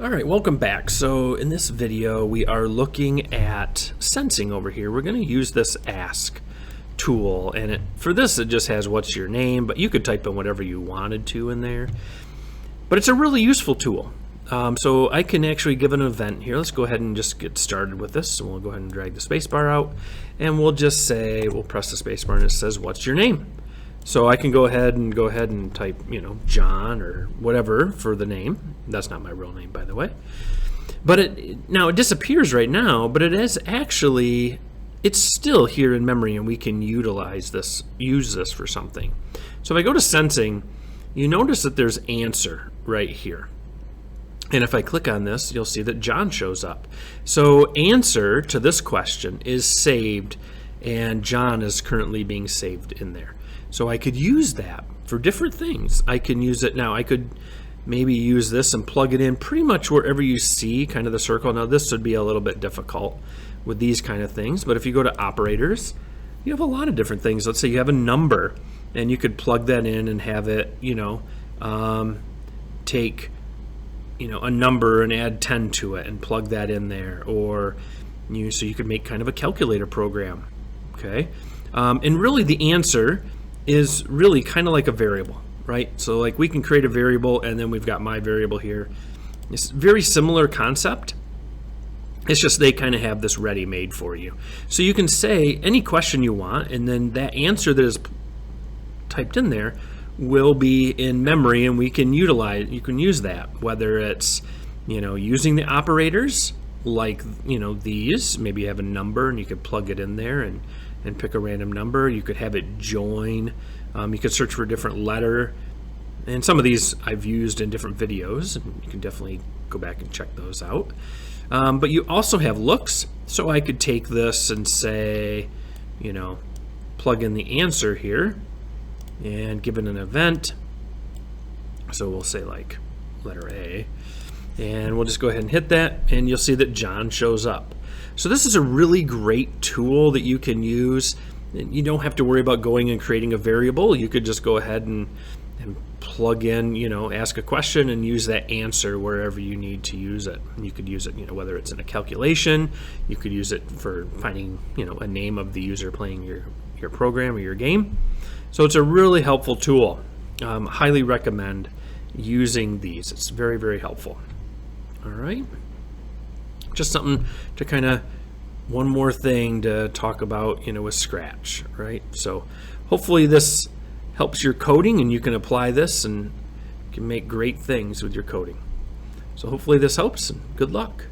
All right, welcome back. So in this video, we are looking at sensing over here. We're going to use this ask tool, and for this, it just has what's your name, but you could type in whatever you wanted to in there. But it's a really useful tool. So I can actually give an event here. Let's go ahead and just get started with this. So we'll go ahead and drag the spacebar out, and we'll just say, we'll press the spacebar and it says, what's your name? So I can go ahead and type, John or whatever for the name. That's not my real name, by the way. But now it disappears right now, but it is actually, it's still here in memory, and we can use this for something. So if I go to sensing, you notice that there's answer right here. And if I click on this, you'll see that John shows up. So answer to this question is saved, and John is currently being saved in there. So I could use that for different things. I can use it now. I could maybe use this and plug it in pretty much wherever you see kind of the circle. Now this would be a little bit difficult with these kind of things, but if you go to operators, you have a lot of different things. Let's say you have a number, and you could plug that in and have it, take a number and add 10 to it and plug that in there, or so you could make kind of a calculator program. Okay, and really the answer is really kind of like a variable, right? So like we can create a variable, and then we've got my variable here. It's a very similar concept. It's just they kind of have this ready-made for you. So you can say any question you want, and then that answer that is typed in there will be in memory, and you can use that, whether it's using the operators like these. Maybe you have a number and you could plug it in there and pick a random number. You could have it join. You could search for a different letter, and some of these I've used in different videos, and you can definitely go back and check those out. But you also have looks, so I could take this and say, plug in the answer here and give it an event. So we'll say like letter A, and we'll just go ahead and hit that, and you'll see that John shows up. So this is a really great tool that you can use. You don't have to worry about going and creating a variable. You could just go ahead and plug in, ask a question and use that answer wherever you need to use it. You could use it, whether it's in a calculation. You could use it for finding, a name of the user playing your program or your game. So it's a really helpful tool. Highly recommend using these. It's very, very helpful. All right. Just something to kind of, one more thing to talk about, with Scratch, right? So hopefully this helps your coding, and you can apply this and can make great things with your coding. So hopefully this helps, and good luck.